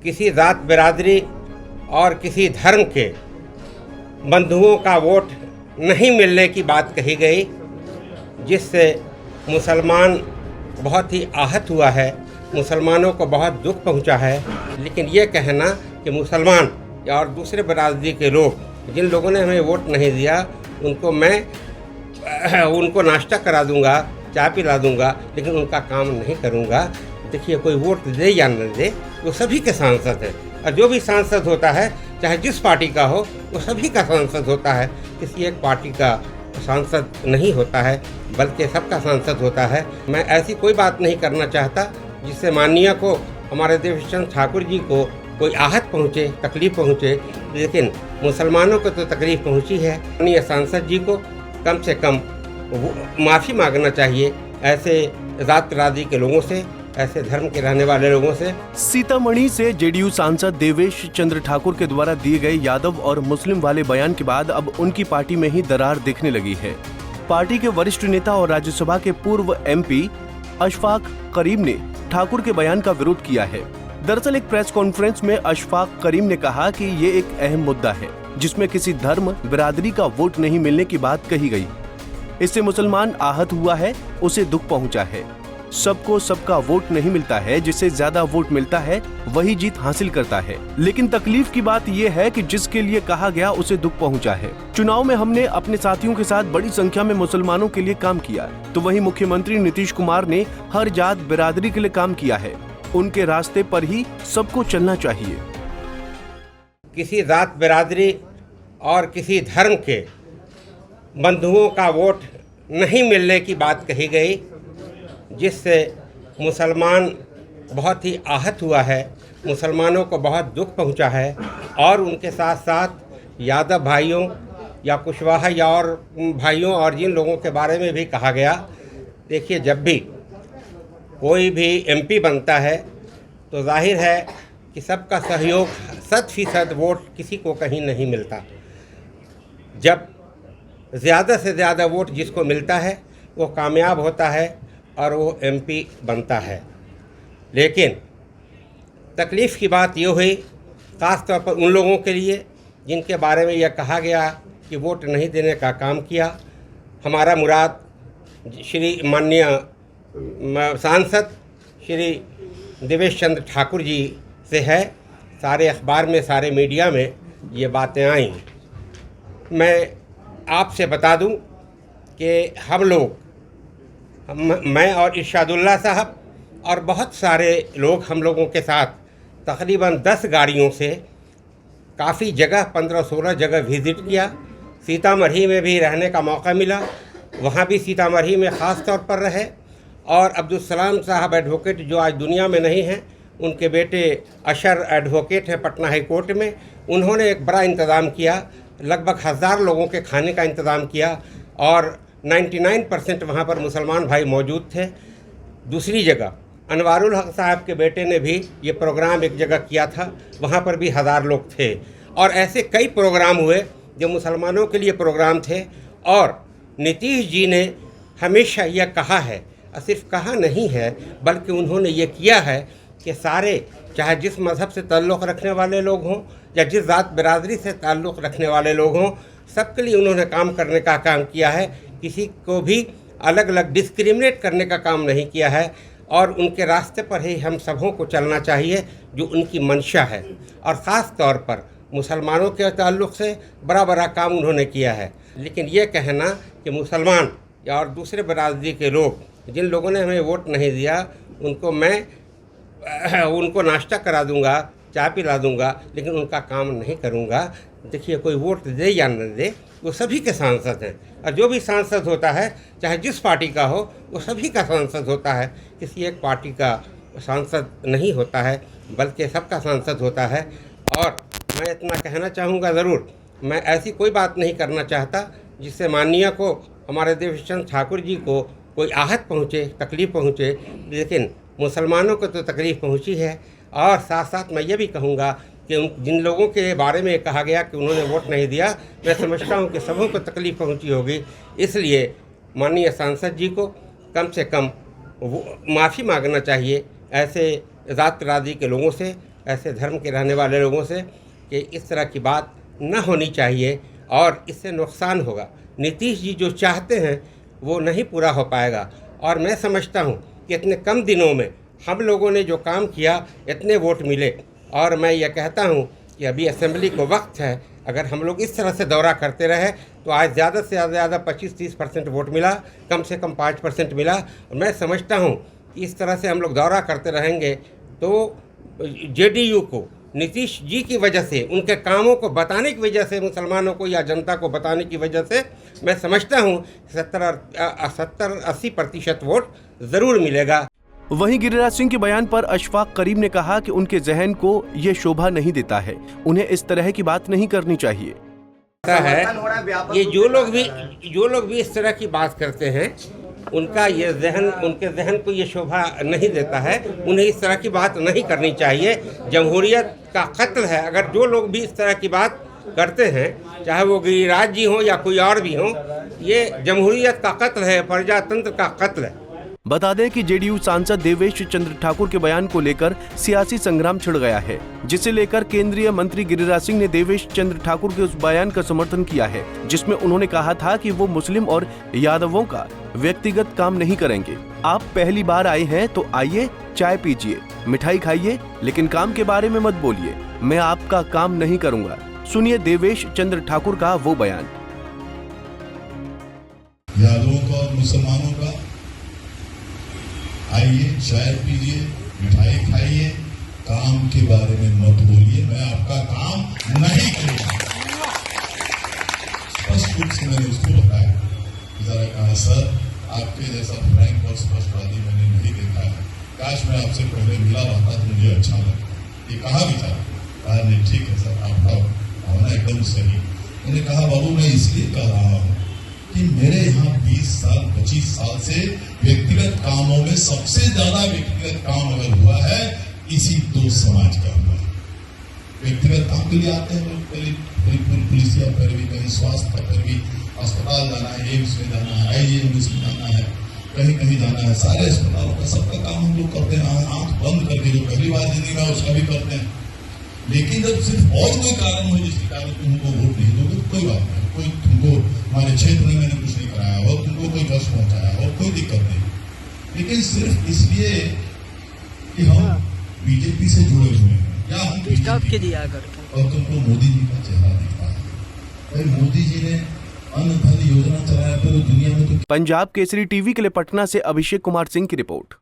किसी जात बिरादरी और किसी धर्म के बंधुओं का वोट नहीं मिलने की बात कही गई, जिससे मुसलमान बहुत ही आहत हुआ है, मुसलमानों को बहुत दुख पहुंचा है। लेकिन ये कहना कि मुसलमान और दूसरे बिरादरी के लोग, जिन लोगों ने हमें वोट नहीं दिया, उनको नाश्ता करा दूंगा, चाय पिला दूंगा, लेकिन उनका काम नहीं करूंगा। देखिए, कोई वोट दे या न दे, वो सभी के सांसद हैं, और जो भी सांसद होता है, चाहे जिस पार्टी का हो, वो सभी का सांसद होता है। किसी एक पार्टी का सांसद नहीं होता है, बल्कि सबका सांसद होता है। मैं ऐसी कोई बात नहीं करना चाहता जिससे माननीय को, हमारे देवेश ठाकुर जी को कोई आहत पहुँचे, तकलीफ़ पहुँचे, लेकिन मुसलमानों को तो तकलीफ़ पहुँची है। माननीय सांसद जी को कम से कम माफ़ी मांगना चाहिए ऐसे जात बिरादरी के लोगों से, ऐसे धर्म के रहने वाले लोगों से। सीतामढ़ी से जेडीयू सांसद देवेश चंद्र ठाकुर के द्वारा दिए गए यादव और मुस्लिम वाले बयान के बाद अब उनकी पार्टी में ही दरार दिखने लगी है। पार्टी के वरिष्ठ नेता और राज्यसभा के पूर्व एमपी अशफाक करीम ने ठाकुर के बयान का विरोध किया है। दरअसल एक प्रेस कॉन्फ्रेंस में अशफाक करीम ने कहा कि ये एक अहम मुद्दा है, जिसमें किसी धर्म बिरादरी का वोट नहीं मिलने की बात कही गई। इससे मुसलमान आहत हुआ है, उसे दुख पहुंचा है। सबको सबका वोट नहीं मिलता है, जिससे ज्यादा वोट मिलता है वही जीत हासिल करता है। लेकिन तकलीफ की बात यह है कि जिसके लिए कहा गया उसे दुख पहुंचा है। चुनाव में हमने अपने साथियों के साथ बड़ी संख्या में मुसलमानों के लिए काम किया, तो वहीं मुख्यमंत्री नीतीश कुमार ने हर जात बिरादरी के लिए काम किया है। उनके रास्ते पर ही सबको चलना चाहिए। किसी जात बिरादरी और किसी धर्म के बंधुओं का वोट नहीं मिलने की बात कही गई, जिससे मुसलमान बहुत ही आहत हुआ है, मुसलमानों को बहुत दुख पहुंचा है। और उनके साथ साथ यादव भाइयों या कुशवाहा या और भाइयों और जिन लोगों के बारे में भी कहा गया। देखिए, जब भी कोई भी एमपी बनता है तो जाहिर है कि सबका सहयोग 100% वोट किसी को कहीं नहीं मिलता। जब ज़्यादा से ज़्यादा वोट जिसको मिलता है वो कामयाब होता है और वो एमपी बनता है। लेकिन तकलीफ़ की बात ये हुई, ख़ास तौर पर उन लोगों के लिए जिनके बारे में यह कहा गया कि वोट नहीं देने का काम किया। हमारा मुराद श्री माननीय सांसद श्री देवेश चंद्र ठाकुर जी से है। सारे अखबार में, सारे मीडिया में ये बातें आई। मैं आपसे बता दूं कि हम लोग, मैं और इरशादुल्लाह साहब और बहुत सारे लोग हम लोगों के साथ तकरीबन 10 गाड़ियों से काफ़ी जगह, 15-16 जगह विज़िट किया। सीतामढ़ी में भी रहने का मौका मिला, वहाँ भी सीतामढ़ी में ख़ास तौर पर रहे। और अब्दुल सलाम साहब एडवोकेट, जो आज दुनिया में नहीं हैं, उनके बेटे अशर एडवोकेट हैं पटना हाई कोर्ट में। उन्होंने एक बड़ा इंतज़ाम किया, लगभग 1000 लोगों के खाने का इंतज़ाम किया और 99% वहाँ पर मुसलमान भाई मौजूद थे। दूसरी जगह अनवारुल हक साहब के बेटे ने भी ये प्रोग्राम एक जगह किया था, वहाँ पर भी 1000 लोग थे। और ऐसे कई प्रोग्राम हुए जो मुसलमानों के लिए प्रोग्राम थे। और नीतीश जी ने हमेशा यह कहा है, और सिर्फ कहा नहीं है बल्कि उन्होंने ये किया है कि सारे, चाहे जिस मज़हब से ताल्लुक़ रखने वाले लोग हों या जिस जात बिरादरी से ताल्लुक़ रखने वाले लोग हों, सबके लिए उन्होंने काम करने का काम किया है। किसी को भी अलग अलग डिस्क्रिमिनेट करने का काम नहीं किया है। और उनके रास्ते पर ही हम सबों को चलना चाहिए जो उनकी मंशा है। और ख़ास तौर पर मुसलमानों के ताल्लुक़ से बड़ा बड़ा काम उन्होंने किया है। लेकिन ये कहना कि मुसलमान और दूसरे बिरादरी के लोग, जिन लोगों ने हमें वोट नहीं दिया, उनको नाश्ता करा दूंगा, चाय पिला दूंगा, लेकिन उनका काम नहीं करूंगा। देखिए, कोई वोट दे या न दे, वो सभी के सांसद हैं, और जो भी सांसद होता है, चाहे जिस पार्टी का हो, वो सभी का सांसद होता है। किसी एक पार्टी का सांसद नहीं होता है, बल्कि सबका सांसद होता है। और मैं इतना कहना चाहूँगा ज़रूर, मैं ऐसी कोई बात नहीं करना चाहता जिससे माननीय को, हमारे देवेश ठाकुर जी को कोई आहत पहुँचे, तकलीफ़ पहुँचे, लेकिन मुसलमानों को तो तकलीफ़ पहुँची है। और साथ साथ मैं ये भी कहूँगा कि जिन लोगों के बारे में कहा गया कि उन्होंने वोट नहीं दिया, मैं समझता हूँ कि सबों को तकलीफ़ पहुँची होगी। इसलिए माननीय सांसद जी को कम से कम माफ़ी मांगना चाहिए ऐसे ज़ात बिरादरी के लोगों से, ऐसे धर्म के रहने वाले लोगों से कि इस तरह की बात न होनी चाहिए और इससे नुकसान होगा। नीतीश जी जो चाहते हैं वो नहीं पूरा हो पाएगा। और मैं समझता हूँ कि इतने कम दिनों में हम लोगों ने जो काम किया, इतने वोट मिले। और मैं ये कहता हूँ कि अभी असेंबली को वक्त है। अगर हम लोग इस तरह से दौरा करते रहे तो आज ज़्यादा से ज़्यादा 25-30% वोट मिला, कम से कम 5% मिला। मैं समझता हूँ कि इस तरह से हम लोग दौरा करते रहेंगे तो जेडीयू को नीतीश जी की वजह से, उनके कामों को बताने की वजह से, मुसलमानों को या जनता को बताने की वजह से मैं समझता हूँ 70-80% वोट ज़रूर मिलेगा। वहीं गिरिराज सिंह के बयान पर अशफाक करीम ने कहा कि उनके जहन को ये शोभा नहीं देता है, उन्हें इस तरह की बात नहीं करनी चाहिए। ये जो लोग भी इस तरह की बात करते हैं, उनके जहन को ये शोभा नहीं देता है। उन्हें इस तरह की बात नहीं करनी चाहिए। जमहूरियत का कत्ल है। अगर जो लोग भी इस तरह की बात करते हैं, चाहे वो गिरिराज जी हों या कोई और भी हों, ये जमहूरियत का कत्ल है, प्रजातंत्र का कत्ल है। बता दें कि जेडीयू सांसद देवेश चंद्र ठाकुर के बयान को लेकर सियासी संग्राम छिड़ गया है, जिसे लेकर केंद्रीय मंत्री गिरिराज सिंह ने देवेश चंद्र ठाकुर के उस बयान का समर्थन किया है जिसमें उन्होंने कहा था कि वो मुस्लिम और यादवों का व्यक्तिगत काम नहीं करेंगे। आप पहली बार आए हैं तो आइए, चाय पीजिए, मिठाई खाइए, लेकिन काम के बारे में मत बोलिए। मैं आपका काम नहीं करूँगा। सुनिए देवेश चंद्र ठाकुर का वो बयान। यादवों का और मुसलमानों का आइए, चाय पीजिए, मिठाई खाइए, काम के बारे में मत बोलिए। मैं आपका काम नहीं करूंगा। स्पष्ट रूप से मैंने उसको बताया। जरा कहा, सर आपके जैसा फ्रैंक और स्पष्टवादी मैंने नहीं देखा है। काश मैं आपसे पहले मिला रहता तो मुझे अच्छा लगा। ये कहा भी था। कहा नहीं, ठीक है सर, आपका भावना एकदम सही। मैंने कहा, बाबू मैं इसलिए कह रहा हूँ कि मेरे यहाँ 20 साल 25 साल से व्यक्तिगत कामों में सबसे ज्यादा व्यक्तिगत काम अगर हुआ है, इसी दो समाज का हुआ है। व्यक्तिगत काम के लिए आते हैं लोग, कहीं पुलिस या फिर भी कहीं स्वास्थ्य का, फिर भी अस्पताल जाना है, एम्स में जाना है, IGMS में जाना है, कहीं कहीं जाना है। सारे अस्पतालों का सबका काम हम लोग करते हैं, आंख बंद करके जो पहली बार जिंदगी में उसका भी करते हैं। लेकिन जब सिर्फ और कोई कारण हो जिसके कारण तुमको वोट नहीं दोगे तो कोई बात नहीं, कोई तुमको हमारे क्षेत्र में मैंने कुछ नहीं कराया हो, तुमको कोई कष्ट पहुंचाया हो, कोई दिक्कत नहीं। लेकिन सिर्फ इसलिए कि हम बीजेपी से जुड़े हुए हैं या हम बीजेपी और तुमको मोदी जी का चेहरा दिखता है। भाई मोदी जी ने अन्न धन योजना चलाया, तो दुनिया में तो। पंजाब केसरी टीवी के लिए पटना से अभिषेक कुमार सिंह की रिपोर्ट।